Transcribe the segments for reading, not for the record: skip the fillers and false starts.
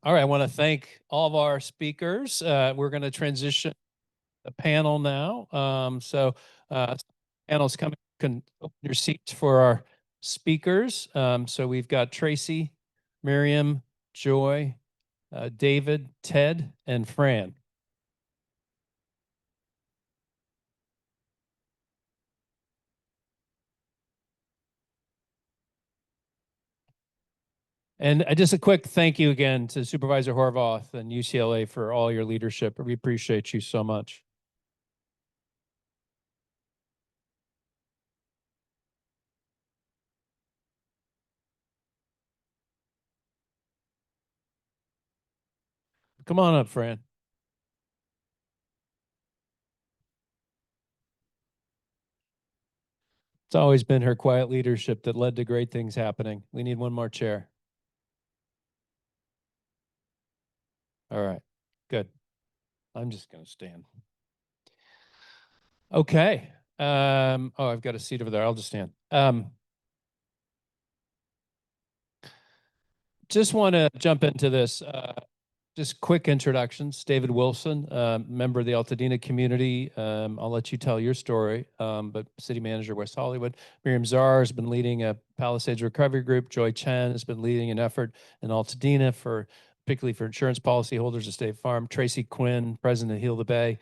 All right, I want to thank all of our speakers. We're going to transition the panel now. Panel's coming. You can open your seats for our speakers. So we've got Tracy, Maryam, Joy, David, Ted, and Fran. And just a quick thank you again to Supervisor Horvath and UCLA for all your leadership. We appreciate you so much. Come on up, Fran. It's always been her quiet leadership that led to great things happening. We need one more chair. All right, good. I'm just going to stand. Okay. Oh, I've got a seat over there. I'll just stand. Just want to jump into this. Just quick introductions. David Willson, member of the Altadena community. I'll let you tell your story, but city manager, West Hollywood. Maryam Zar has been leading a Palisades recovery group. Joy Chen has been leading an effort in Altadena particularly for insurance policyholders of State Farm. Tracy Quinn, president of Heal the Bay,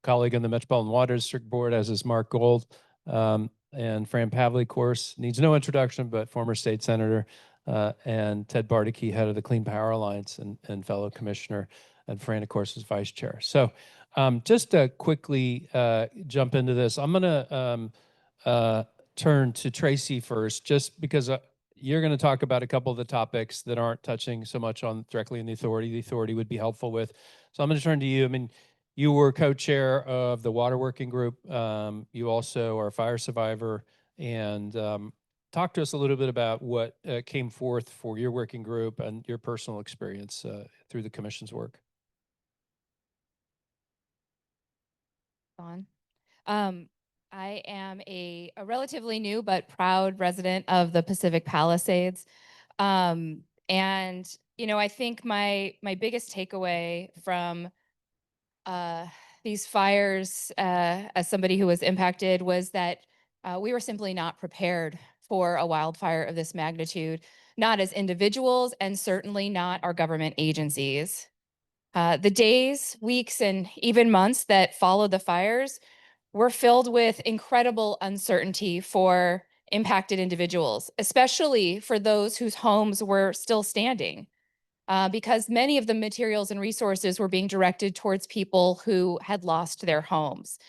colleague on the Metropolitan Water District Board, as is Mark Gold. And Fran Pavely, of course, needs no introduction, but former state senator. And Ted Bardacke, head of the Clean Power Alliance and fellow commissioner, and Fran, of course, is vice chair. So just to quickly jump into this, I'm going to turn to Tracy first, just because you're going to talk about a couple of the topics that aren't touching so much on directly in the authority. The authority would be helpful with. So I'm going to turn to you. I mean, you were co-chair of the Water Working Group. You also are a fire survivor, and talk to us a little bit about what came forth for your working group and your personal experience through the commission's work. I am a relatively new but proud resident of the Pacific Palisades. And, you know, I think my biggest takeaway from these fires as somebody who was impacted was that we were simply not prepared for a wildfire of this magnitude, not as individuals and certainly not our government agencies. The days, weeks, and even months that followed the fires were filled with incredible uncertainty for impacted individuals, especially for those whose homes were still standing, because many of the materials and resources were being directed towards people who had lost their homes.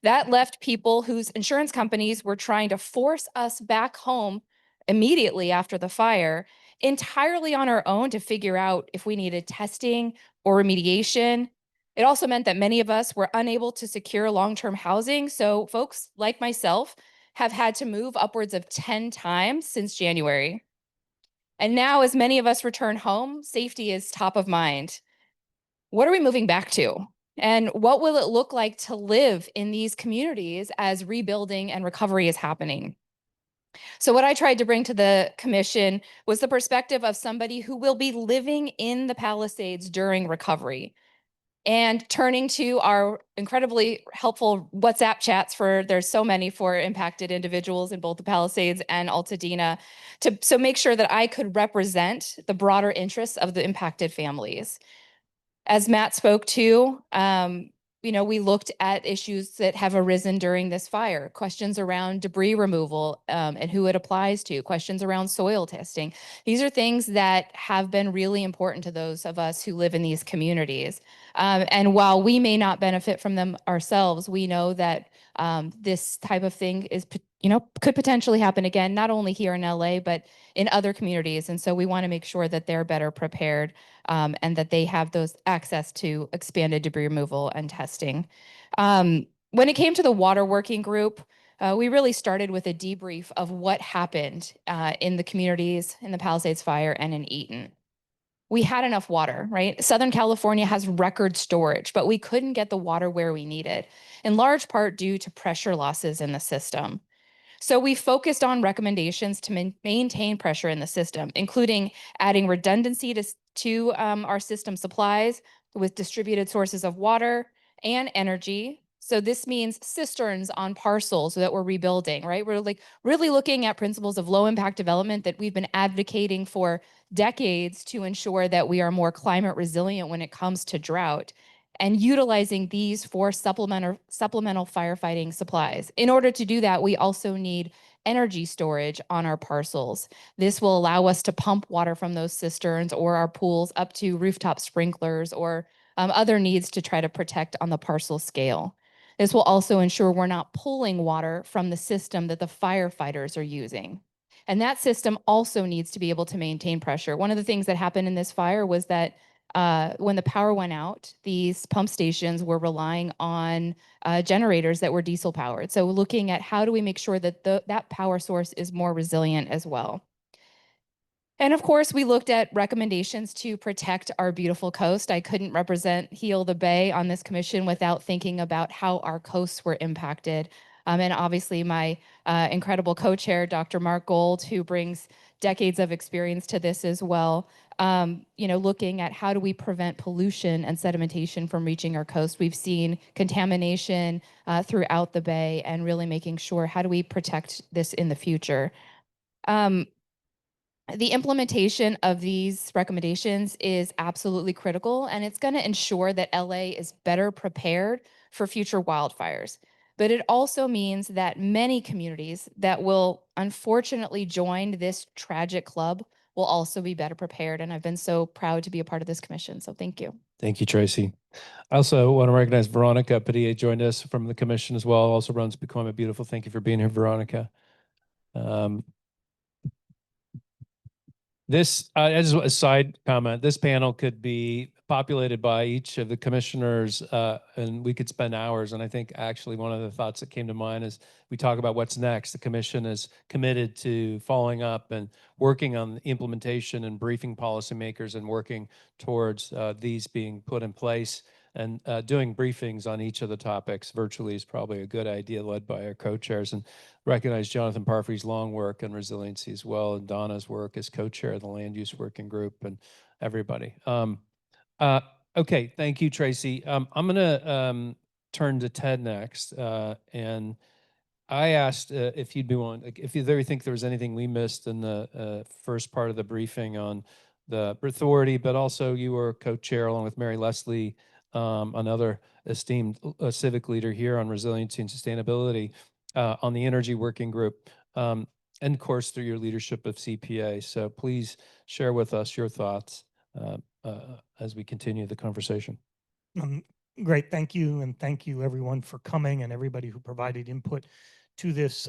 That left people whose insurance companies were trying to force us back home immediately after the fire entirely on our own to figure out if we needed testing or remediation. It also meant that many of us were unable to secure long-term housing. So folks like myself have had to move upwards of 10 times since January. And now, as many of us return home, safety is top of mind. What are we moving back to? And what will it look like to live in these communities as rebuilding and recovery is happening? So what I tried to bring to the commission was the perspective of somebody who will be living in the Palisades during recovery, and turning to our incredibly helpful WhatsApp chats there's so many for impacted individuals in both the Palisades and Altadena, so make sure that I could represent the broader interests of the impacted families. As Matt spoke to, you know, we looked at issues that have arisen during this fire, questions around debris removal and who it applies to, questions around soil testing. These are things that have been really important to those of us who live in these communities. And while we may not benefit from them ourselves, we know that this type of thing is, you know, could potentially happen again, not only here in LA, but in other communities. And so we want to make sure that they're better prepared and that they have those access to expanded debris removal and testing. When it came to the water working group, we really started with a debrief of what happened in the communities in the Palisades fire and in Eaton. We had enough water, right? Southern California has record storage, but we couldn't get the water where we needed, in large part due to pressure losses in the system. So we focused on recommendations to maintain pressure in the system, including adding redundancy to our system supplies with distributed sources of water and energy. So this means cisterns on parcels that we're rebuilding, right? We're like really looking at principles of low impact development that we've been advocating for decades to ensure that we are more climate resilient when it comes to drought, and utilizing these for supplemental firefighting supplies. In order to do that, we also need energy storage on our parcels. This will allow us to pump water from those cisterns or our pools up to rooftop sprinklers or other needs to try to protect on the parcel scale. This will also ensure we're not pulling water from the system that the firefighters are using. And that system also needs to be able to maintain pressure. One of the things that happened in this fire was that when the power went out, these pump stations were relying on generators that were diesel powered. So looking at how do we make sure that that power source is more resilient as well. And of course, we looked at recommendations to protect our beautiful coast. I couldn't represent Heal the Bay on this commission without thinking about how our coasts were impacted. And obviously, my incredible co-chair, Dr. Mark Gold, who brings decades of experience to this as well. Looking at how do we prevent pollution and sedimentation from reaching our coast. We've seen contamination throughout the bay, and really making sure how do we protect this in the future. The implementation of these recommendations is absolutely critical, and it's going to ensure that LA is better prepared for future wildfires. But it also means that many communities that will unfortunately join this tragic club will also be better prepared. And I've been so proud to be a part of this commission. So thank you. Thank you, Tracy. I also want to recognize Veronica Padilla joined us from the commission as well. Also runs Become a Beautiful. Thank you for being here, Veronica. This, as a side comment, this panel could be populated by each of the commissioners, and we could spend hours. And I think actually one of the thoughts that came to mind is we talk about what's next. The commission is committed to following up and working on the implementation and briefing policymakers and working towards these being put in place. And doing briefings on each of the topics virtually is probably a good idea, led by our co-chairs, and recognize Jonathan Parfrey's long work on resiliency as well, and Donna's work as co-chair of the Land Use Working Group, and everybody. Okay, thank you, Tracy. I'm going to turn to Ted next, and I asked if you'd be willing, if you think there was anything we missed in the first part of the briefing on the authority, but also you were co-chair along with Mary Leslie, another esteemed civic leader here, on resiliency and sustainability, on the energy working group, and of course through your leadership of CPA. So please share with us your thoughts as we continue the conversation. Great, thank you, and thank you everyone for coming, and everybody who provided input to this.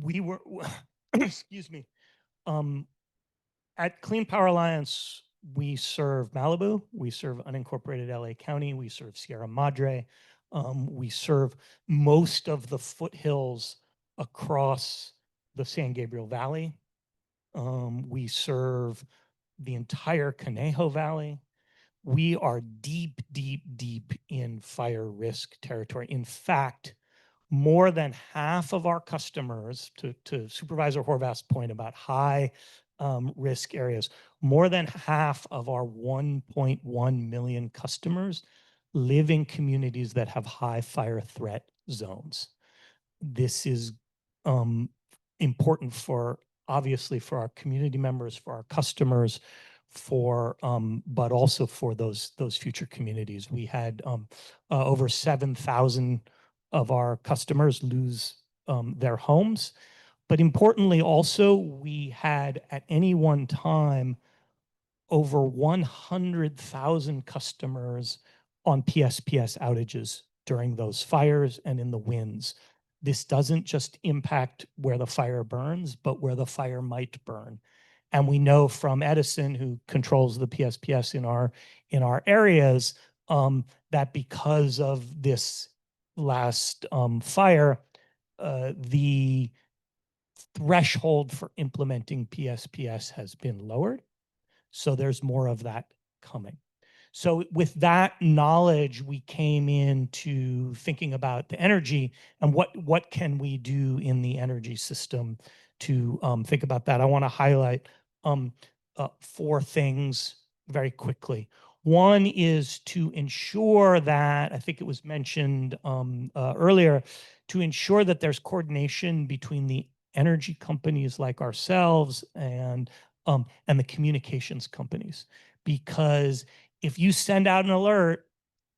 We were, excuse me, at Clean Power Alliance, we serve Malibu, we serve unincorporated LA County, we serve Sierra Madre, we serve most of the foothills across the San Gabriel Valley. We serve the entire Conejo Valley. We are deep, deep, deep in fire risk territory. In fact, more than half of our customers, to Supervisor Horvath's point about high risk areas, more than half of our 1.1 million customers live in communities that have high fire threat zones. This is important for, obviously, for our community members, for our customers, for but also for those future communities. We had over 7,000 of our customers lose their homes. But importantly, also, we had at any one time over 100,000 customers on PSPS outages during those fires and in the winds. This doesn't just impact where the fire burns, but where the fire might burn. And we know from Edison, who controls the PSPS in our areas, that because of this last fire, the threshold for implementing PSPS has been lowered. So there's more of that coming. So with that knowledge, we came into thinking about the energy and what can we do in the energy system to think about that. I want to highlight four things very quickly. One is to ensure that, I think it was mentioned earlier, to ensure that there's coordination between the energy companies like ourselves and the communications companies. Because if you send out an alert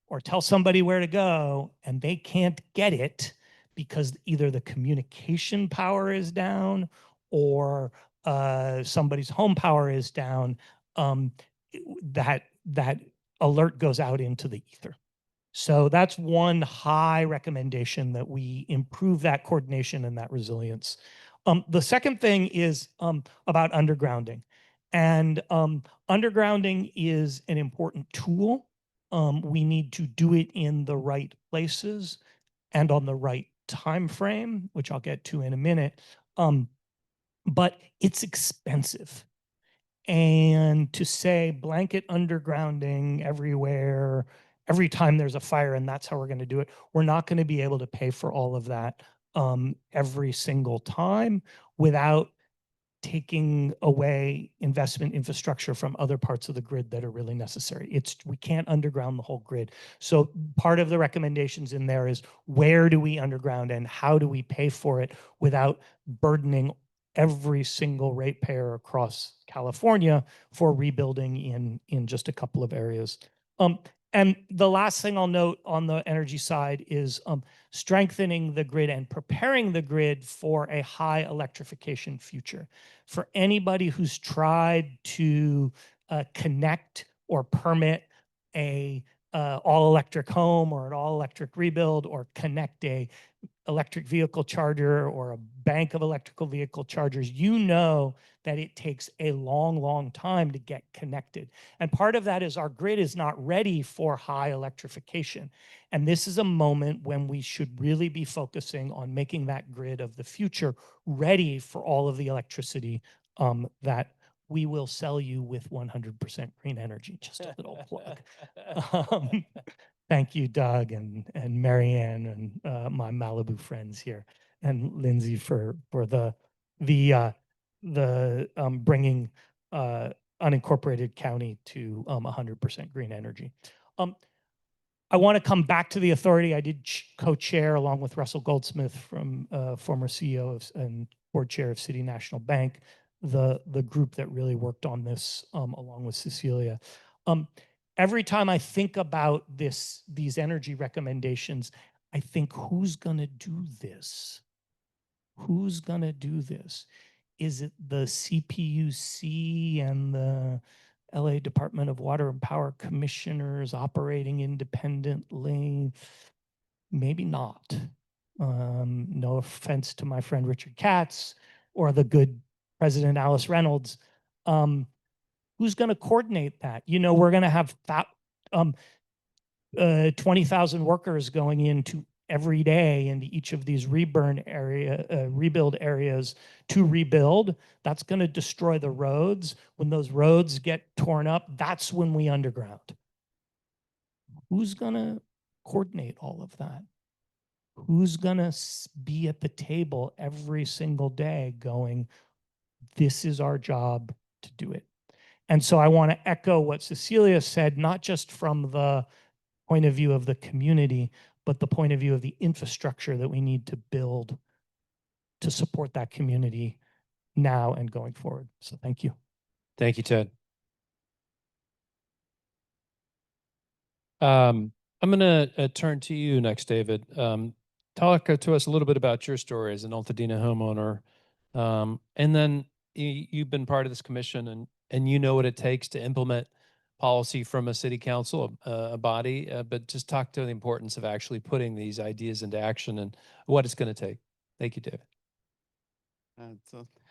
or tell somebody where to go and they can't get it because either the communication power is down or somebody's home power is down, that alert goes out into the ether. So that's one high recommendation, that we improve that coordination and that resilience. The second thing is about undergrounding. And undergrounding is an important tool. We need to do it in the right places and on the right time frame, which I'll get to in a minute. But it's expensive. And to say blanket undergrounding everywhere, every time there's a fire, and that's how we're going to do it, we're not going to be able to pay for all of that every single time without taking away investment infrastructure from other parts of the grid that are really necessary. We can't underground the whole grid. So part of the recommendations in there is, where do we underground and how do we pay for it without burdening every single ratepayer across California for rebuilding in just a couple of areas. And the last thing I'll note on the energy side is strengthening the grid and preparing the grid for a high electrification future. For anybody who's tried to connect or permit a all-electric home or an all-electric rebuild, or connect a electric vehicle charger or a bank of electrical vehicle chargers, you know that it takes a long, long time to get connected. And part of that is our grid is not ready for high electrification. And this is a moment when we should really be focusing on making that grid of the future ready for all of the electricity that we will sell you with 100% green energy. Just a little plug. Thank you, Doug and Maryam and my Malibu friends here, and Lindsay for the bringing unincorporated county to 100% green energy. I want to come back to the authority. I did co-chair along with Russell Goldsmith, from former CEO and board chair of City National Bank, the group that really worked on this along with Cecilia. Every time I think about these energy recommendations, I think, who's going to do this? Who's going to do this? Is it the CPUC and the LA Department of Water and Power commissioners operating independently? Maybe not. No offense to my friend Richard Katz or the good President Alice Reynolds. Who's going to coordinate that? You know, we're going to have 20,000 workers going into every day into each of these rebuild areas to rebuild. That's going to destroy the roads. When those roads get torn up, that's when we underground. Who's going to coordinate all of that? Who's going to be at the table every single day going, this is our job to do it? And so I want to echo what Cecilia said, not just from the point of view of the community, but the point of view of the infrastructure that we need to build to support that community now and going forward. So thank you. Thank you, Ted. I'm going to turn to you next, David. Talk to us a little bit about your story as an Altadena homeowner. And then you've been part of this commission, and you know what it takes to implement policy from a city council, a body, but just talk to the importance of actually putting these ideas into action and what it's going to take. Thank you, David.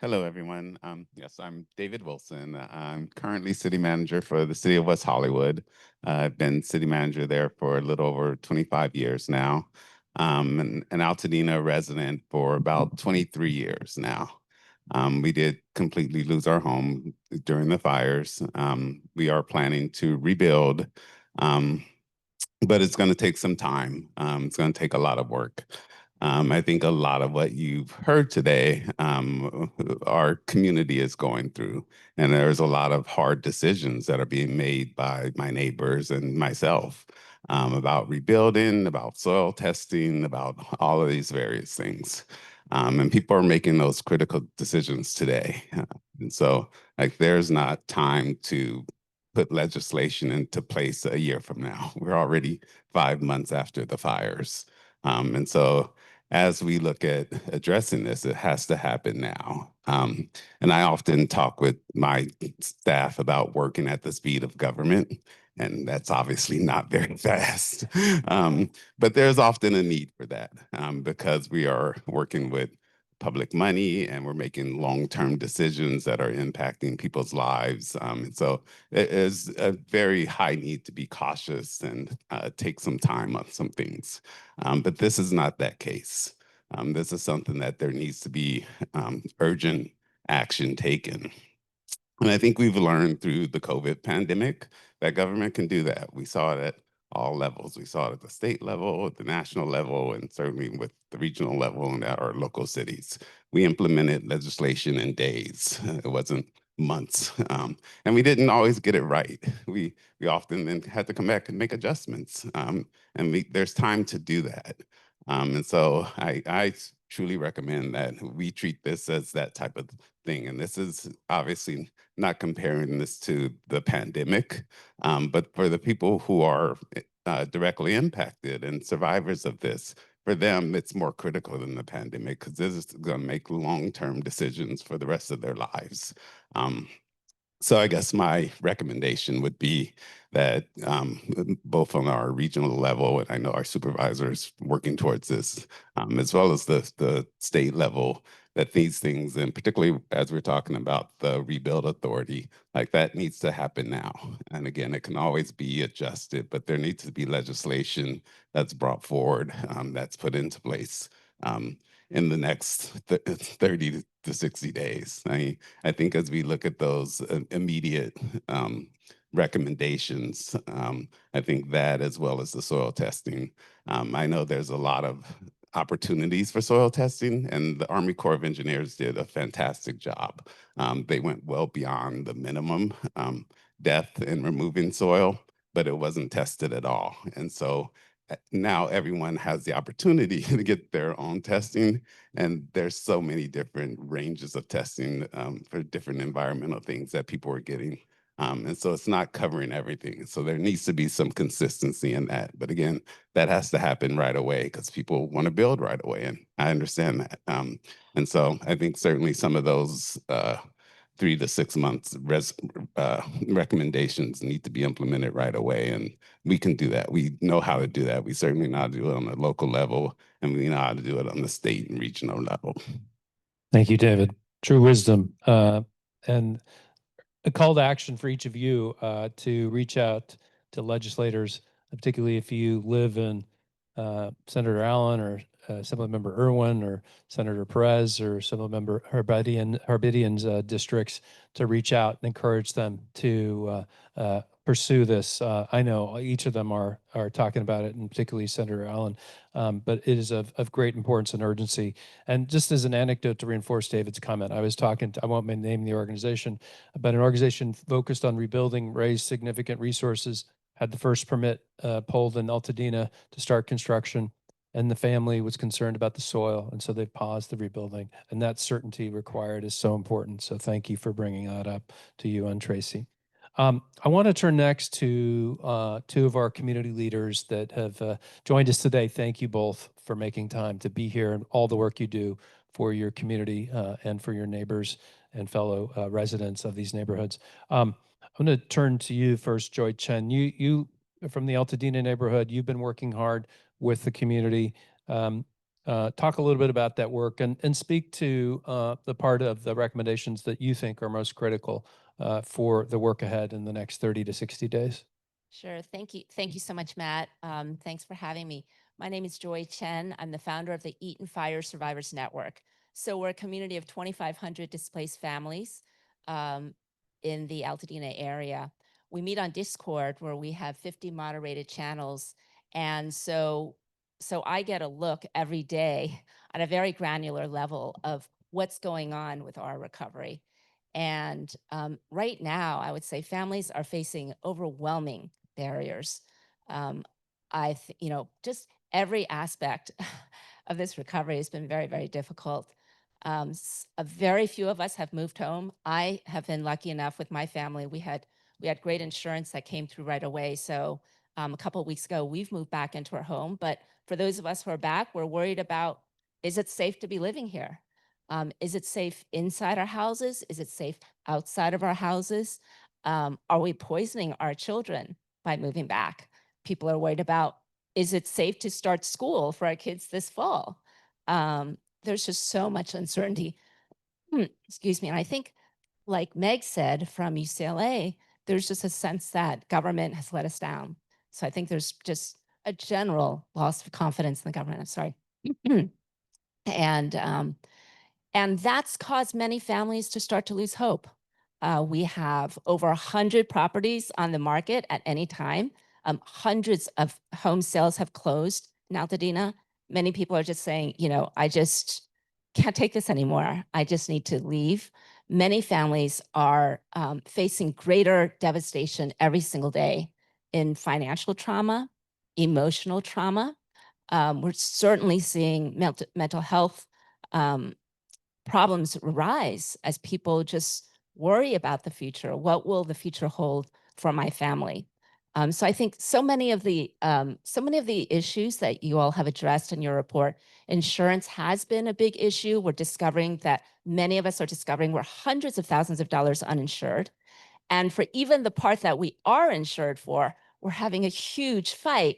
Hello, everyone. Yes, I'm David Willson. I'm currently city manager for the city of West Hollywood. I've been city manager there for a little over 25 years now. An Altadena resident for about 23 years now. We did completely lose our home during the fires. We are planning to rebuild, but it's going to take some time. It's going to take a lot of work. I think a lot of what you've heard today, our community is going through, and there's a lot of hard decisions that are being made by my neighbors and myself about rebuilding, about soil testing, about all of these various things. And people are making those critical decisions today. And so, like, there's not time to put legislation into place a year from now. We're already 5 months after the fires. And so, as we look at addressing this, it has to happen now. And I often talk with my staff about working at the speed of government, and that's obviously not very fast. But there's often a need for that because we are working with public money and we're making long-term decisions that are impacting people's lives. And so it is a very high need to be cautious and take some time on some things. But this is not that case. This is something that there needs to be urgent action taken. And I think we've learned through the COVID pandemic that government can do that. We saw it at all levels. We saw it at the state level, at the national level, and certainly with the regional level and at our local cities. We implemented legislation in days. It wasn't months. And we didn't always get it right. We often then had to come back and make adjustments. And there's time to do that. And so I truly recommend that we treat this as that type of thing. And this is obviously not comparing this to the pandemic, but for the people who are directly impacted and survivors of this, for them, it's more critical than the pandemic because this is going to make long-term decisions for the rest of their lives. So I guess my recommendation would be that both on our regional level, and I know our supervisors working towards this, as well as the state level, that these things, and particularly as we're talking about the Rebuild Authority, like that needs to happen now. And again, it can always be adjusted, but there needs to be legislation that's brought forward, that's put into place in the next 30 to 60 days. I think as we look at those immediate recommendations, I think that as well as the soil testing, I know there's a lot of opportunities for soil testing, and the Army Corps of Engineers did a fantastic job. They went well beyond the minimum depth in removing soil, but it wasn't tested at all. And so now everyone has the opportunity to get their own testing, and there's so many different ranges of testing for different environmental things that people are getting. And so it's not covering everything. So there needs to be some consistency in that. But again, that has to happen right away because people want to build right away. And I understand that. And so I think certainly some of those 3 to 6 months recommendations need to be implemented right away. And we can do that. We know how to do that. We certainly know how to do it on the local level, and we know how to do it on the state and regional level. Thank you, David. True wisdom. And a call to action for each of you to reach out to legislators, particularly if you live in Senator Allen or Assemblymember Irwin or Senator Perez or Assemblymember Harbidian's districts, to reach out and encourage them to pursue this. I know each of them are talking about it, and particularly Senator Allen, but it is of great importance and urgency. And just as an anecdote to reinforce David's comment, I was talking to, I won't name the organization, but an organization focused on rebuilding, raised significant resources, had the first permit pulled in Altadena to start construction, and the family was concerned about the soil, and so they paused the rebuilding. And that certainty required is so important. So thank you for bringing that up to you and Tracy. I want to turn next to two of our community leaders that have joined us today. Thank you both for making time to be here and all the work you do for your community and for your neighbors and fellow residents of these neighborhoods. I'm going to turn to you first, Joy Chen. You from the Altadena neighborhood, you've been working hard with the community. Talk a little bit about that work and speak to the part of the recommendations that you think are most critical for the work ahead in the next 30 to 60 days. Sure. Thank you. Thank you so much, Matt. Thanks for having me. My name is Joy Chen. I'm the founder of the Eaton Fire Survivors Network. So we're a community of 2,500 displaced families in the Altadena area. We meet on Discord, where we have 50 moderated channels. And so so I get a look every day at a very granular level of what's going on with our recovery. And right now, I would say families are facing overwhelming barriers. Just every aspect of this recovery has been very, very difficult. A very few of us have moved home. I have been lucky enough with my family. We had great insurance that came through right away. So a couple of weeks ago, we've moved back into our home. But for those of us who are back, we're worried about, is it safe to be living here? Is it safe inside our houses? Is it safe outside of our houses? Are we poisoning our children by moving back? People are worried about, is it safe to start school for our kids this fall? There's just so much uncertainty. Excuse me. And I think, like Meg said from UCLA, there's just a sense that government has let us down. So I think there's just a general loss of confidence in the government. I'm sorry. And that's caused many families to start to lose hope. We have over 100 properties on the market at any time. Hundreds of home sales have closed in Altadena. Many people are just saying, I just can't take this anymore. I just need to leave. Many families are facing greater devastation every single day in financial trauma, emotional trauma. We're certainly seeing mental health problems arise as people just worry about the future. What will the future hold for my family? So I think so many of the issues that you all have addressed in your report, insurance has been a big issue. We're discovering that many of us are discovering we're hundreds of thousands of dollars uninsured. And for even the part that we are insured for, we're having a huge fight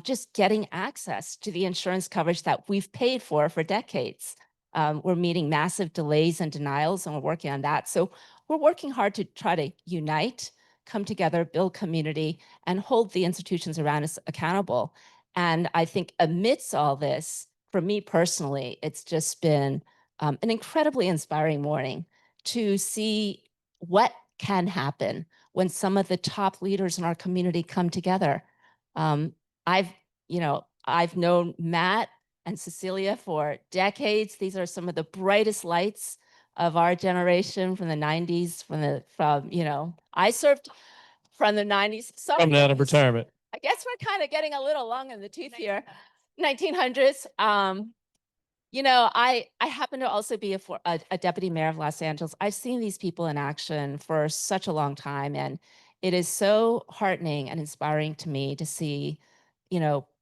just getting access to the insurance coverage that we've paid for decades. We're meeting massive delays and denials, and we're working on that. So we're working hard to try to unite, come together, build community, and hold the institutions around us accountable. And I think amidst all this, for me personally, it's just been an incredibly inspiring morning to see what can happen when some of the top leaders in our community come together. I've known Matt and Cecilia for decades. These are some of the brightest lights of our generation from the 90s, I served from the 90s. Coming out of retirement. I guess we're kind of getting a little long in the tooth here. 1900s. I happen to also be a deputy mayor of Los Angeles. I've seen these people in action for such a long time, and it is so heartening and inspiring to me to see,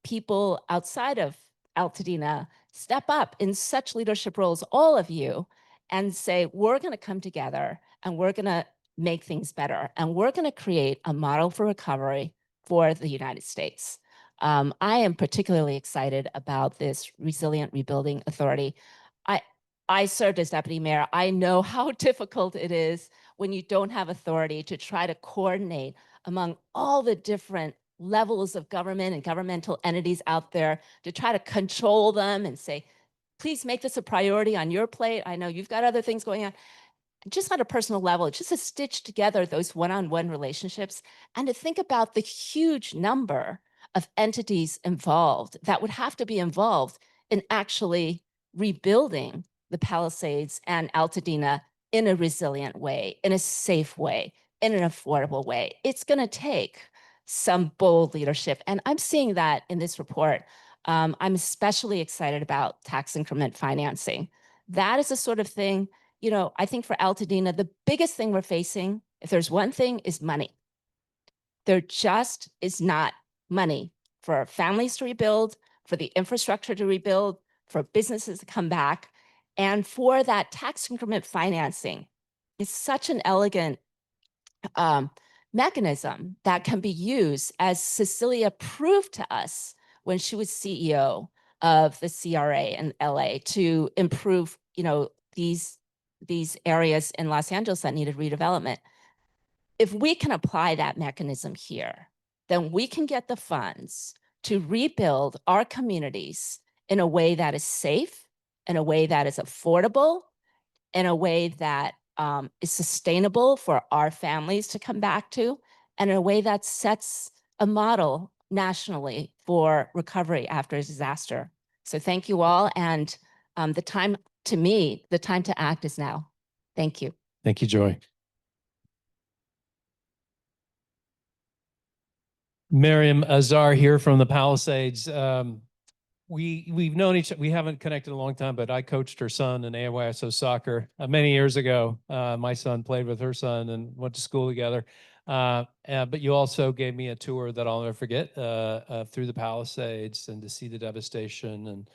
people outside of Altadena step up in such leadership roles, all of you, and say, we're going to come together and we're going to make things better, and we're going to create a model for recovery for the United States. I am particularly excited about this Resilient Rebuilding Authority. I served as deputy mayor. I know how difficult it is when you don't have authority to try to coordinate among all the different levels of government and governmental entities out there, to try to control them and say, please make this a priority on your plate. I know you've got other things going on. Just on a personal level, just to stitch together those one-on-one relationships and to think about the huge number of entities involved that would have to be involved in actually rebuilding the Palisades and Altadena in a resilient way, in a safe way, in an affordable way. It's going to take some bold leadership. And I'm seeing that in this report. I'm especially excited about tax increment financing. That is the sort of thing, I think for Altadena, the biggest thing we're facing, if there's one thing, is money. There just is not money for families to rebuild, for the infrastructure to rebuild, for businesses to come back, and for that tax increment financing. It's such an elegant mechanism that can be used, as Cecilia proved to us when she was CEO of the CRA in LA, to improve, these areas in Los Angeles that needed redevelopment. If we can apply that mechanism here, then we can get the funds to rebuild our communities in a way that is safe, in a way that is affordable, in a way that is sustainable for our families to come back to, and in a way that sets a model nationally for recovery after a disaster. So thank you all. And the time to act is now. Thank you. Thank you, Joy. Maryam Azar here from the Palisades. We've known each other. We haven't connected in a long time, but I coached her son in AYSO soccer many years ago. My son played with her son and went to school together. But you also gave me a tour that I'll never forget through the Palisades and to see the devastation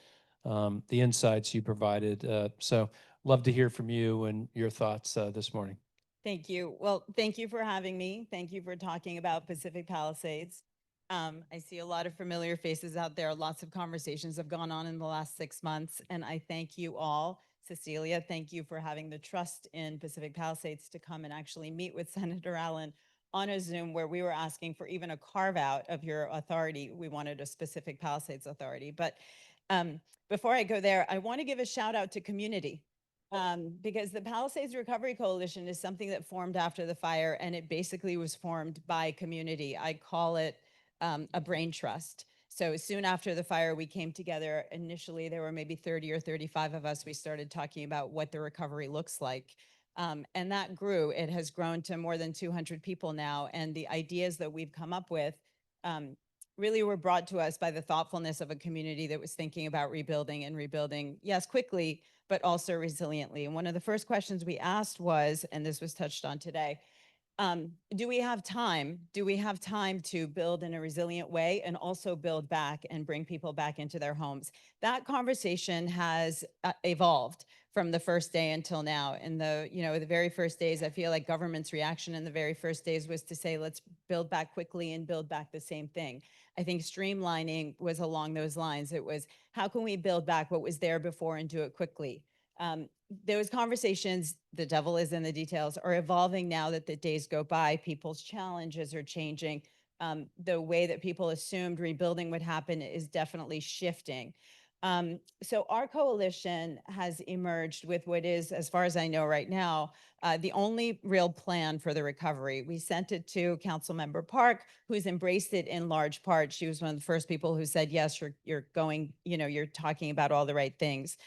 and the insights you provided. So love to hear from you and your thoughts this morning. Thank you. Well, thank you for having me. Thank you for talking about Pacific Palisades. I see a lot of familiar faces out there. Lots of conversations have gone on in the last 6 months, and I thank you all. Cecilia, thank you for having the trust in Pacific Palisades to come and actually meet with Senator Allen on a Zoom where we were asking for even a carve out of your authority. We wanted a specific Palisades authority. But before I go there, I want to give a shout out to community. Because the Palisades Recovery Coalition is something that formed after the fire, and it basically was formed by community. I call it a brain trust. So soon after the fire, we came together. Initially, there were maybe 30 or 35 of us. We started talking about what the recovery looks like. And that grew. It has grown to more than 200 people now. And the ideas that we've come up with really were brought to us by the thoughtfulness of a community that was thinking about rebuilding, yes, quickly, but also resiliently. And one of the first questions we asked was, and this was touched on today, do we have time? Do we have time to build in a resilient way and also build back and bring people back into their homes? That conversation has evolved from the first day until now. In the very first days, I feel like government's reaction in the very first days was to say, let's build back quickly and build back the same thing. I think streamlining was along those lines. It was, how can we build back what was there before and do it quickly? Those conversations, the devil is in the details, are evolving now that the days go by. People's challenges are changing. The way that people assumed rebuilding would happen is definitely shifting. So our coalition has emerged with what is, as far as I know right now, the only real plan for the recovery. We sent it to Councilmember Park, who's embraced it in large part. She was one of the first people who said, yes, you're going, you're talking about all the right things.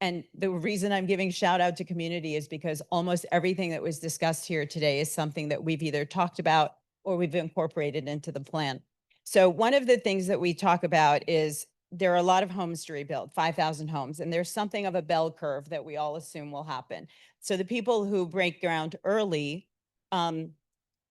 And the reason I'm giving shout out to community is because almost everything that was discussed here today is something that we've either talked about or we've incorporated into the plan. So one of the things that we talk about is there are a lot of homes to rebuild, 5,000 homes, and there's something of a bell curve that we all assume will happen. So the people who break ground early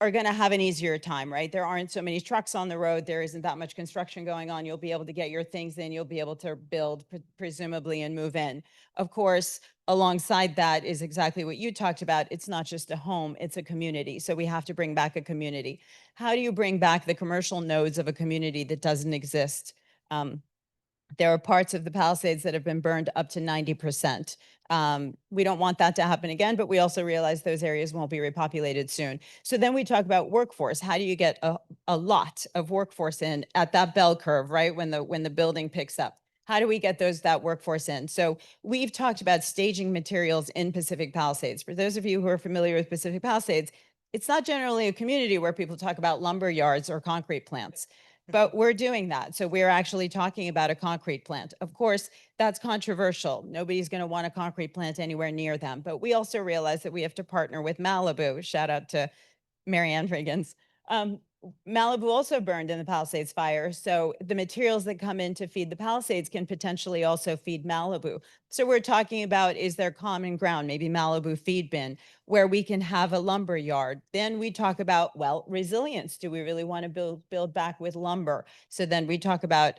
are going to have an easier time, right? There aren't so many trucks on the road. There isn't that much construction going on. You'll be able to get your things in. You'll be able to build, presumably, and move in. Of course, alongside that is exactly what you talked about. It's not just a home, it's a community. So we have to bring back a community. How do you bring back the commercial nodes of a community that doesn't exist? There are parts of the Palisades that have been burned up to 90%. We don't want that to happen again, but we also realize those areas won't be repopulated soon. So then we talk about workforce. How do you get a lot of workforce in at that bell curve, right? When the building picks up. How do we get that workforce in? So we've talked about staging materials in Pacific Palisades. For those of you who are familiar with Pacific Palisades, it's not generally a community where people talk about lumber yards or concrete plants. But we're doing that. So we're actually talking about a concrete plant. Of course, that's controversial. Nobody's going to want a concrete plant anywhere near them. But we also realize that we have to partner with Malibu. Shout out to Marianne Riggins. Malibu also burned in the Palisades fire. So the materials that come in to feed the Palisades can potentially also feed Malibu. So we're talking about, is there common ground, maybe Malibu feed bin, where we can have a lumber yard? Then we talk about, well, resilience. Do we really want to build back with lumber? So then we talk about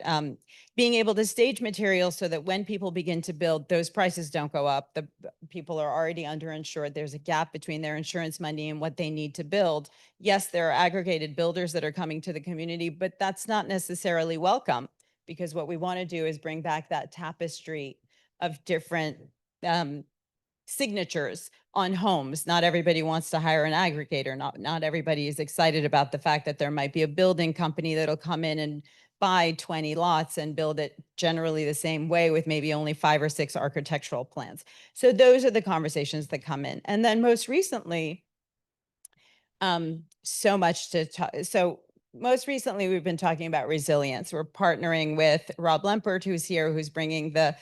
being able to stage materials so that when people begin to build, those prices don't go up. The people are already underinsured. There's a gap between their insurance money and what they need to build. Yes, there are aggregated builders that are coming to the community, but that's not necessarily welcome, because what we want to do is bring back that tapestry of different signatures on homes. Not everybody wants to hire an aggregator. Not everybody is excited about the fact that there might be a building company that'll come in and buy 20 lots and build it generally the same way with maybe only 5 or 6 architectural plans. So those are the conversations that come in. And then most recently, so much to talk. So most recently, we've been talking about resilience. We're partnering with Rob Lempert, who's here, who's bringing the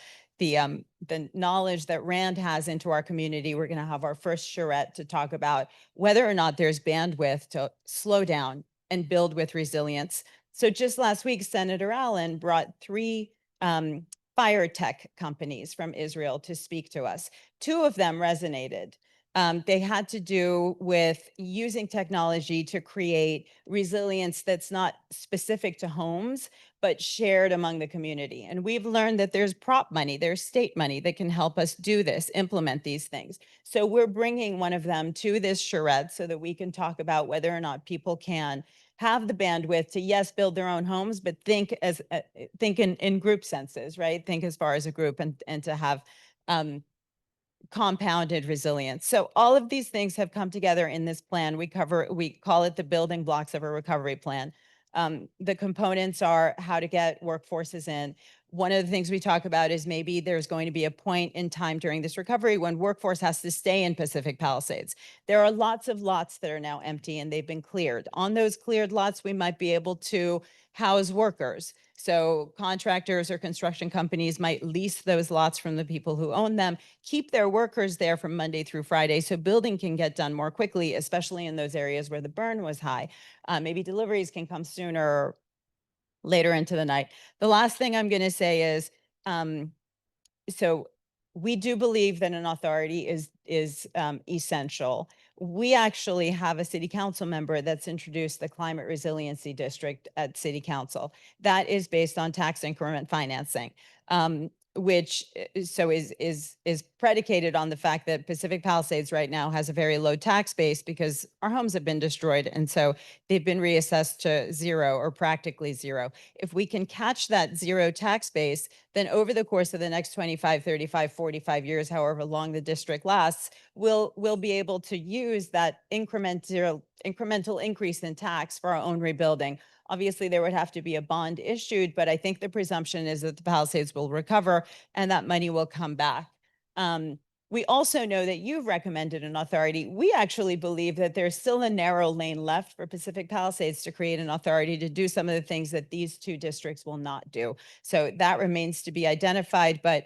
knowledge that Rand has into our community. We're going to have our first charrette to talk about whether or not there's bandwidth to slow down and build with resilience. So just last week, Senator Allen brought 3 fire tech companies from Israel to speak to us. 2 of them resonated. They had to do with using technology to create resilience that's not specific to homes, but shared among the community. And we've learned that there's prop money, there's state money that can help us do this, implement these things. So we're bringing one of them to this charrette so that we can talk about whether or not people can have the bandwidth to, yes, build their own homes, but think in group senses, right? Think as far as a group, and to have compounded resilience. So all of these things have come together in this plan. We call it the building blocks of a recovery plan. The components are how to get workforces in. One of the things we talk about is maybe there's going to be a point in time during this recovery when workforce has to stay in Pacific Palisades. There are lots of lots that are now empty and they've been cleared. On those cleared lots, we might be able to house workers. So contractors or construction companies might lease those lots from the people who own them, keep their workers there from Monday through Friday so building can get done more quickly, especially in those areas where the burn was high. Maybe deliveries can come sooner or later into the night. The last thing I'm going to say is, so we do believe that an authority is essential. We actually have a city council member that's introduced the Climate Resiliency District at city council. That is based on tax increment financing, which is predicated on the fact that Pacific Palisades right now has a very low tax base because our homes have been destroyed. And so they've been reassessed to 0 or practically 0. If we can catch that 0 tax base, then over the course of the next 25, 35, 45 years, however long the district lasts, we'll be able to use that incremental increase in tax for our own rebuilding. Obviously, there would have to be a bond issued, but I think the presumption is that the Palisades will recover and that money will come back. We also know that you've recommended an authority. We actually believe that there's still a narrow lane left for Pacific Palisades to create an authority to do some of the things that these 2 districts will not do. So that remains to be identified. But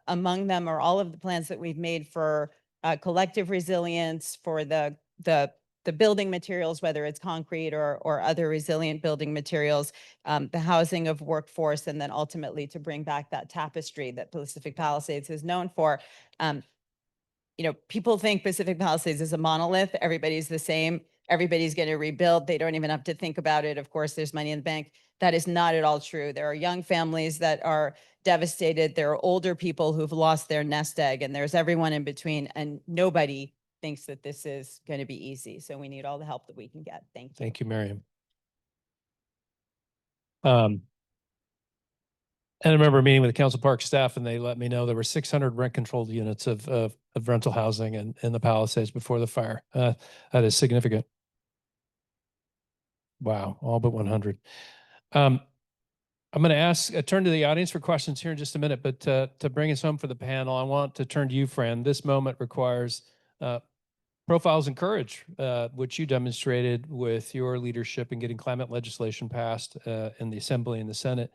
among them are all of the plans that we've made for collective resilience, for the building materials, whether it's concrete or other resilient building materials, the housing of workforce, and then ultimately to bring back that tapestry that Pacific Palisades is known for. People think Pacific Palisades is a monolith. Everybody's the same. Everybody's going to rebuild. They don't even have to think about it. Of course, there's money in the bank. That is not at all true. There are young families that are devastated. There are older people who've lost their nest egg, and there's everyone in between. And nobody thinks that this is going to be easy. So we need all the help that we can get. Thank you. Thank you, Maryam. And I remember meeting with the council park staff, and they let me know there were 600 rent-controlled units of rental housing in the Palisades before the fire. That is significant. Wow, all but 100. I'm going to turn to the audience for questions here in just a minute, but to bring us home for the panel, I want to turn to you, Fran. This moment requires profiles and courage, which you demonstrated with your leadership in getting climate legislation passed in the Assembly and the Senate.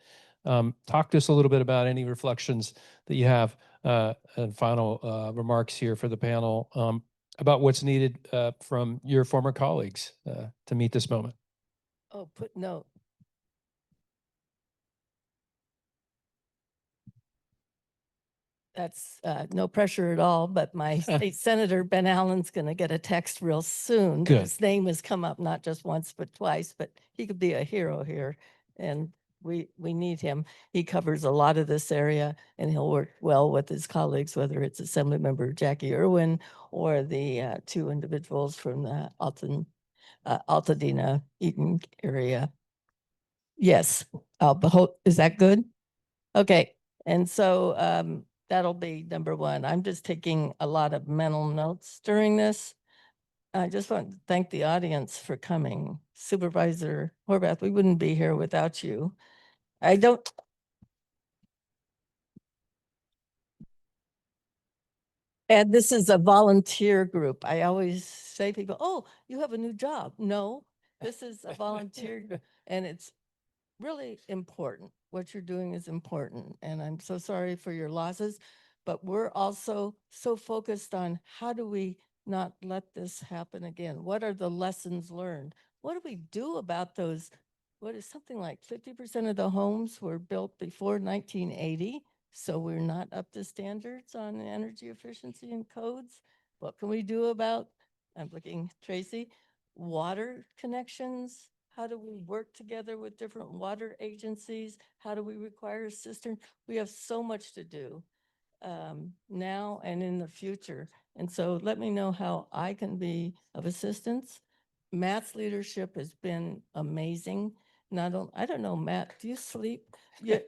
Talk to us a little bit about any reflections that you have and final remarks here for the panel about what's needed from your former colleagues to meet this moment. Oh, put note. That's no pressure at all, but my state senator, Ben Allen's going to get a text real soon. Good. His name has come up not just once, but twice, but he could be a hero here. And we need him. He covers a lot of this area, and he'll work well with his colleagues, whether it's Assemblymember Jackie Irwin or the 2 individuals from the Altadena, Eaton area. Yes. Is that good? Okay. And so that'll be number 1. I'm just taking a lot of mental notes during this. I just want to thank the audience for coming. Supervisor Horvath, we wouldn't be here without you. And this is a volunteer group. I always say to people, oh, you have a new job. No, This is a volunteer, and it's really important. What you're doing is important, and I'm so sorry for your losses, but we're also so focused on how do we not let this happen again? What are the lessons learned? What do we do about those? What is something like 50% of the homes were built before 1980, so we're not up to standards on energy efficiency and codes. What can we do about, I'm looking, Tracy, water connections? How do we work together with different water agencies? How do we require a cistern? We have so much to do now and in the future. And so let me know how I can be of assistance. Matt's leadership has been amazing. I don't know, Matt, do you sleep? Yeah.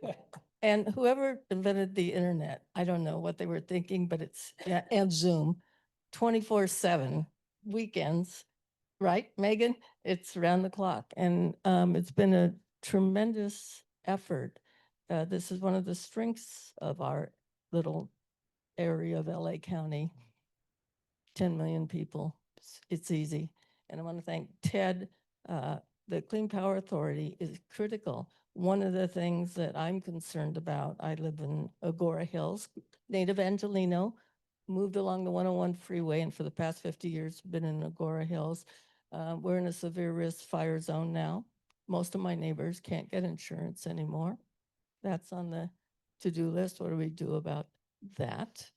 And whoever invented the internet, I don't know what they were thinking, but it's, yeah, and Zoom, 24/7, weekends, right, Megan? It's around the clock. And it's been a tremendous effort. This is one of the strengths of our little area of LA County. 10 million people. It's easy. And I want to thank Ted. The Clean Power Authority is critical. One of the things that I'm concerned about, I live in Agora Hills, native Angelino, moved along the 101 freeway, and for the past 50 years, been in Agora Hills. We're in a severe risk fire zone now. Most of my neighbors can't get insurance anymore. That's on the to-do list. What do we do about that?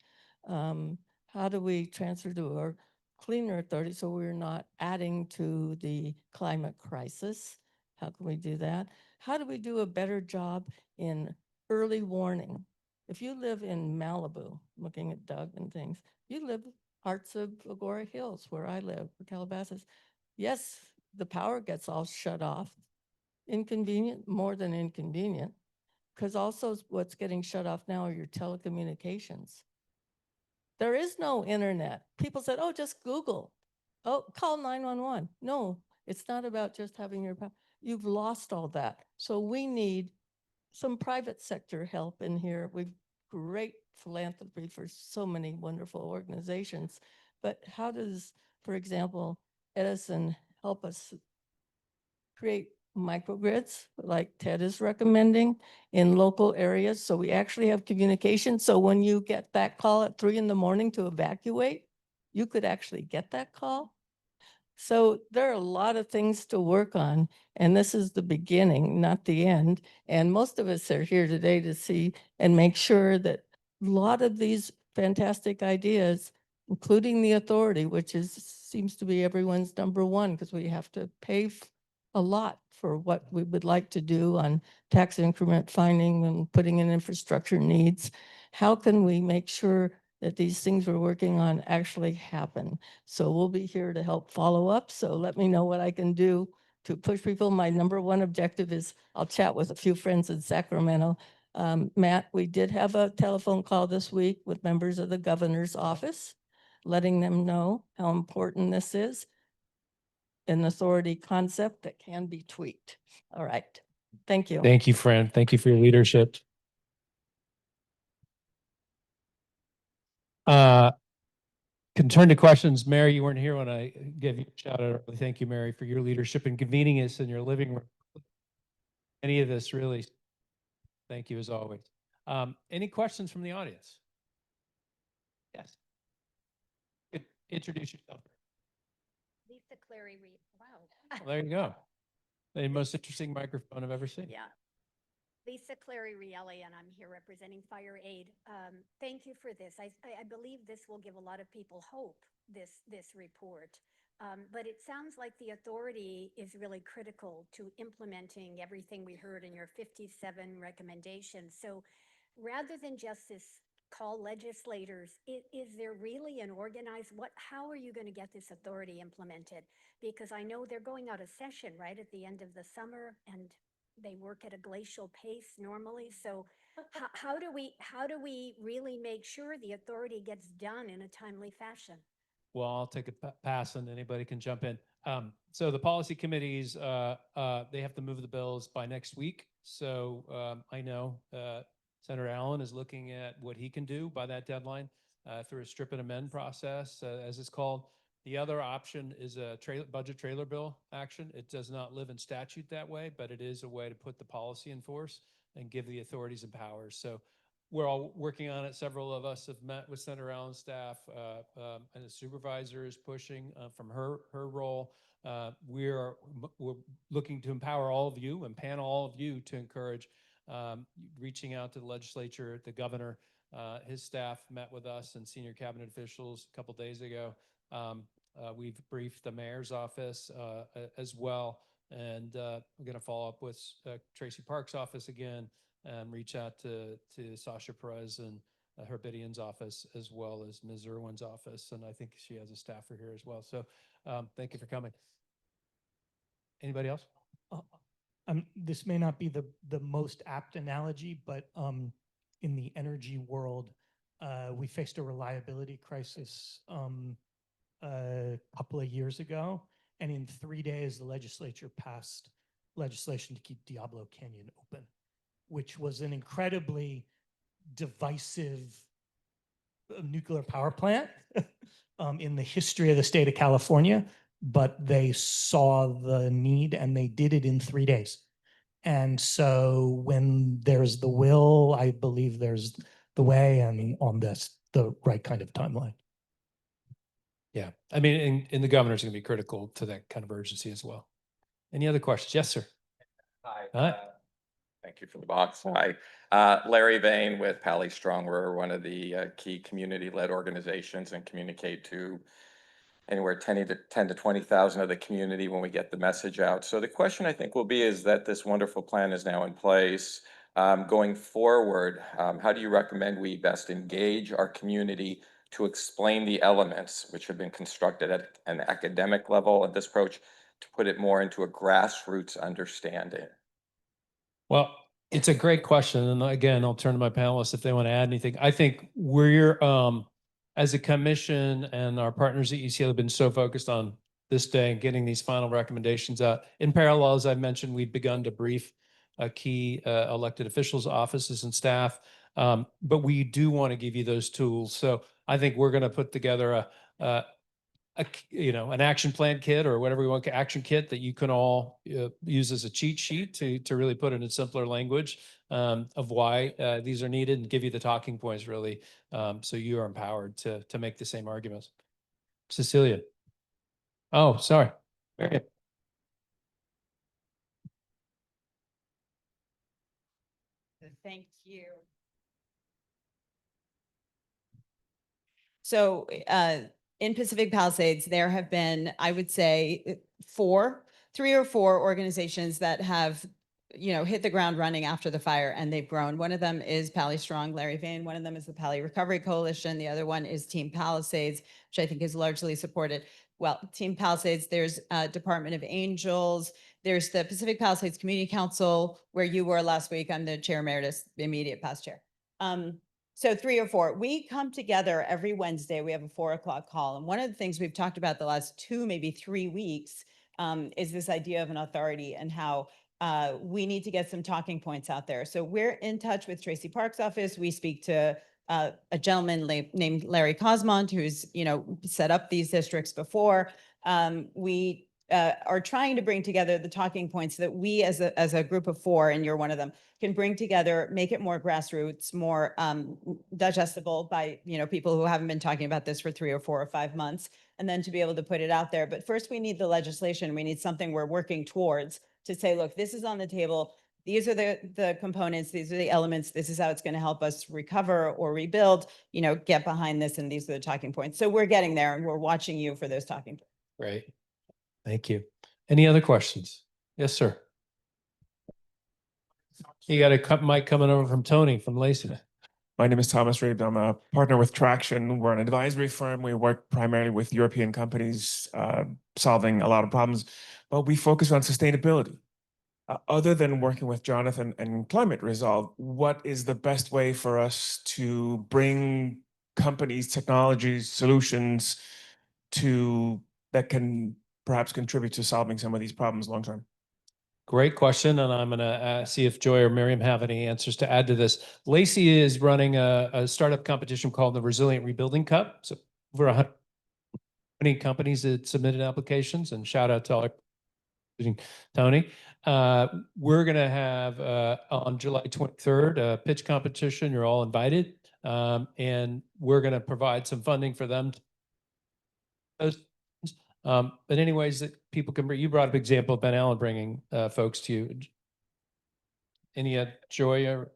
How do we transfer to our cleaner authority so we're not adding to the climate crisis? How can we do that? How do we do a better job in early warning? If you live in Malibu, looking at Doug and things, you live parts of Agora Hills where I live, or Calabasas. Yes, the power gets all shut off. Inconvenient, more than inconvenient, because also what's getting shut off now are your telecommunications. There is no internet. People said, oh, just Google. Oh, call 911. No, it's not about just having your, you've lost all that. So we need some private sector help in here. We've great philanthropy for so many wonderful organizations. But how does, for example, Edison help us create microgrids like Ted is recommending in local areas so we actually have communication? So when you get that call at 3 a.m. to evacuate, you could actually get that call. So there are a lot of things to work on, and this is the beginning, not the end. And most of us are here today to see and make sure that a lot of these fantastic ideas, including the authority, which seems to be everyone's number one, because we have to pay a lot for what we would like to do on tax increment finding and putting in infrastructure needs. How can we make sure that these things we're working on actually happen? So we'll be here to help follow up. So let me know what I can do to push people. My number one objective is I'll chat with a few friends in Sacramento. Matt, we did have a telephone call this week with members of the governor's office, letting them know how important this is, an authority concept that can be tweaked. All right. Thank you. Thank you, Fran. Thank you for your leadership. Can turn to questions. Mary, you weren't here when I gave you a shout out. Thank you, Mary, for your leadership and convening us in your living room. Any of this, really. Thank you as always. Any questions from the audience? Yes. Introduce yourself. Lisa Clary Reed. Wow. Well, there you go. The most interesting microphone I've ever seen. Yeah. Lisa Clary Rielli, and I'm here representing Fire Aid. Thank you for this. I believe this will give a lot of people hope, this report. But it sounds like the authority is really critical to implementing everything we heard in your 57 recommendations. So rather than just this call legislators, is there really an organized, how are you going to get this authority implemented? Because I know they're going out of session right at the end of the summer, and they work at a glacial pace normally. So how do we really make sure the authority gets done in a timely fashion? Well, I'll take a pass and anybody can jump in. So the policy committees, they have to move the bills by next week. So I know Senator Allen is looking at what he can do by that deadline through a strip and amend process, as it's called. The other option is a budget trailer bill action. It does not live in statute that way, but it is a way to put the policy in force and give the authorities and powers. So we're all working on it. Several of us have met with Senator Allen's staff, and the supervisor is pushing from her role. We're looking to empower all of you and panel all of you to encourage reaching out to the legislature, the governor. His staff met with us and senior cabinet officials a couple days ago. We've briefed the mayor's office as well, and we're going to follow up with Tracy Park's office again and reach out to Sasha Perez and Herbidian's office, as well as Ms. Irwin's office. And I think she has a staffer here as well. So thank you for coming. Anybody else? This may not be the most apt analogy, but in the energy world, we faced a reliability crisis a couple of years ago, and in 3 days, the legislature passed legislation to keep Diablo Canyon open, which was an incredibly divisive nuclear power plant in the history of the state of California, but they saw the need and they did it in 3 days. And so when there's the will, I believe there's the way, and on this, the right kind of timeline. Yeah, I mean, and the governor's going to be critical to that kind of urgency as well. Any other questions? Yes, sir. Hi. Hi. Thank you for the box. Hi. Larry Vane with Pally Strong. We're one of the key community-led organizations and communicate to anywhere 10 to 20,000 of the community when we get the message out. So the question I think will be is that this wonderful plan is now in place. Going forward, how do you recommend we best engage our community to explain the elements which have been constructed at an academic level of this approach to put it more into a grassroots understanding? Well, it's a great question. And again, I'll turn to my panelists if they want to add anything. I think we're, as a commission and our partners at UCLA have been so focused on this day and getting these final recommendations out. In parallel, as I mentioned, we've begun to brief key elected officials, offices, and staff. But we do want to give you those tools. So I think we're going to put together an action plan kit or whatever we want, action kit that you can all use as a cheat sheet to really put it in simpler language of why these are needed and give you the talking points really, so you are empowered to make the same arguments. Cecilia. Oh, sorry. Maryam. Thank you. So in Pacific Palisades, there have been, I would say, 3 or 4 organizations that have, hit the ground running after the fire, and they've grown. One of them is Pally Strong, Larry Vane. One of them is the Pally Recovery Coalition. The other one is Team Palisades, which I think is largely supported. Well, Team Palisades, there's Department of Angels. There's the Pacific Palisades Community Council, where you were last week. I'm the chair emeritus, the immediate past chair. So 3 or 4, we come together every Wednesday. We have a 4 o'clock call. And one of the things we've talked about the last 2, maybe 3 weeks is this idea of an authority and how we need to get some talking points out there. So we're in touch with Tracy Park's office. We speak to a gentleman named Larry Cosmont, who's, set up these districts before. We are trying to bring together the talking points that we as a group of 4, and you're one of them, can bring together, make it more grassroots, more digestible by, people who haven't been talking about this for 3 or 4 or 5 months, and then to be able to put it out there. But first we need the legislation. We need something we're working towards to say, look, this is on the table. These are the components. These are the elements. This is how it's going to help us recover or rebuild, get behind this. And these are the talking points. So we're getting there, and we're watching you for those talking points. Great. Thank you. Any other questions? Yes, sir. You got a mic coming over from Tony from Lacey. My name is Thomas Reed. I'm a partner with Traction. We're an advisory firm. We work primarily with European companies solving a lot of problems, but we focus on sustainability. Other than working with Jonathan and Climate Resolve, what is the best way for us to bring companies, technologies, solutions that can perhaps contribute to solving some of these problems long term? Great question, and I'm going to see if Joy or Maryam have any answers to add to this. Lacey is running a startup competition called the Resilient Rebuilding Cup. So over 20 companies that submitted applications, and shout out to all, including Tony. We're going to have on July 23rd a pitch competition. You're all invited, and we're going to provide some funding for them. But anyways, that people can bring. You brought up example of Ben Allen bringing folks to you. Any Joy or?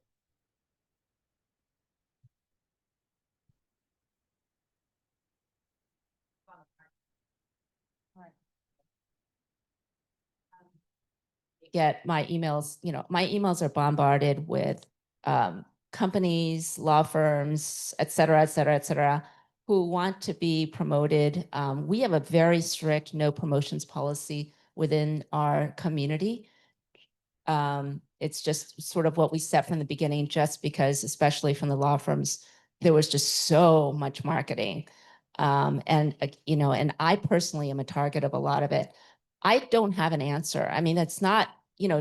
Get my emails, my emails are bombarded with companies, law firms, et cetera, who want to be promoted. We have a very strict no promotions policy within our community. It's just sort of what we set from the beginning, just because, especially from the law firms, there was just so much marketing. And I personally am a target of a lot of it. I don't have an answer. I mean, it's not,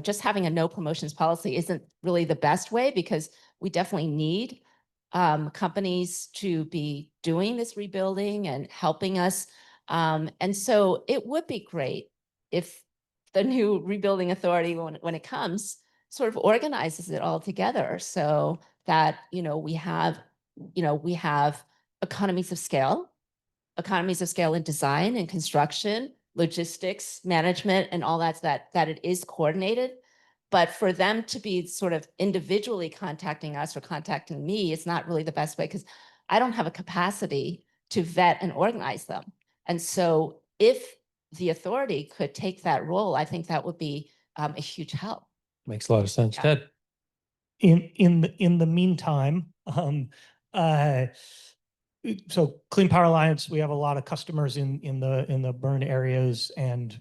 just having a no promotions policy isn't really the best way, because we definitely need companies to be doing this rebuilding and helping us. And so it would be great if the new rebuilding authority, when it comes, sort of organizes it all together, so that, we have economies of scale in design and construction, logistics, management, and all that it is coordinated. But for them to be sort of individually contacting us or contacting me is not really the best way, because I don't have a capacity to vet and organize them. And so if the authority could take that role, I think that would be a huge help. Makes a lot of sense. Yeah. Ted? In the meantime, so Clean Power Alliance, we have a lot of customers in the burn areas and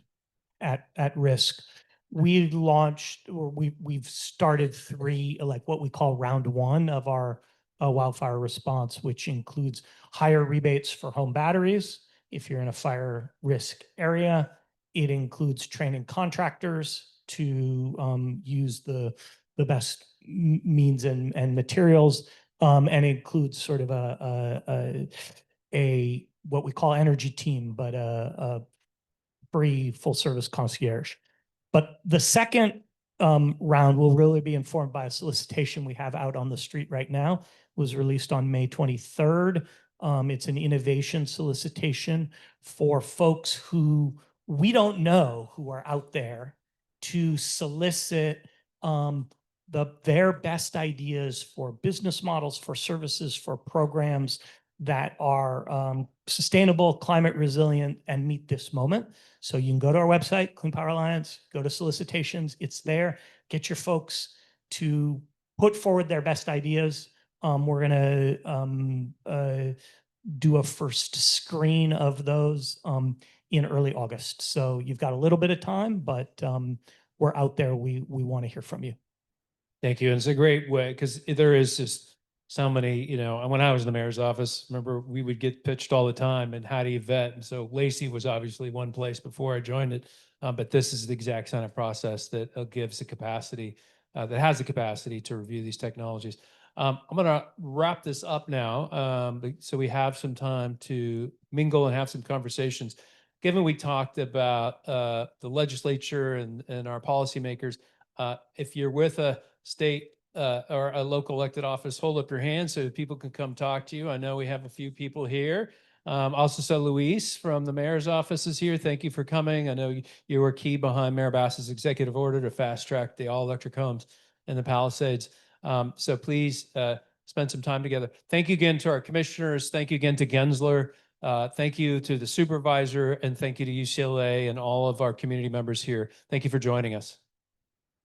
at risk. We launched, or we've started 3, like what we call round 1 of our wildfire response, which includes higher rebates for home batteries if you're in a fire risk area. It includes training contractors to use the best means and materials, and includes sort of a what we call energy team, but a free full service concierge. But the second round will really be informed by a solicitation we have out on the street right now. It was released on May 23rd. It's an innovation solicitation for folks who we don't know who are out there, to solicit their best ideas for business models, for services, for programs that are sustainable, climate resilient, and meet this moment. So you can go to our website, Clean Power Alliance, go to solicitations. It's there. Get your folks to put forward their best ideas. We're going to do a first screen of those in early August. So you've got a little bit of time, but we're out there. We want to hear from you. Thank you. And it's a great way, because there is just so many, when I was in the mayor's office, remember we would get pitched all the time, and how do you vet? And so Lacey was obviously one place before I joined it, but this is the exact kind of process that gives the capacity, that has the capacity to review these technologies. I'm going to wrap this up now, so we have some time to mingle and have some conversations. Given we talked about the legislature and our policymakers, if you're with a state or a local elected office, hold up your hand so that people can come talk to you. I know we have a few people here. Also, so Luis from the mayor's office is here. Thank you for coming. I know you were key behind Mayor Bass's executive order to fast track the all electric homes in the Palisades. So please spend some time together. Thank you again to our commissioners. Thank you again to Gensler. Thank you to the supervisor, and thank you to UCLA and all of our community members here. Thank you for joining us.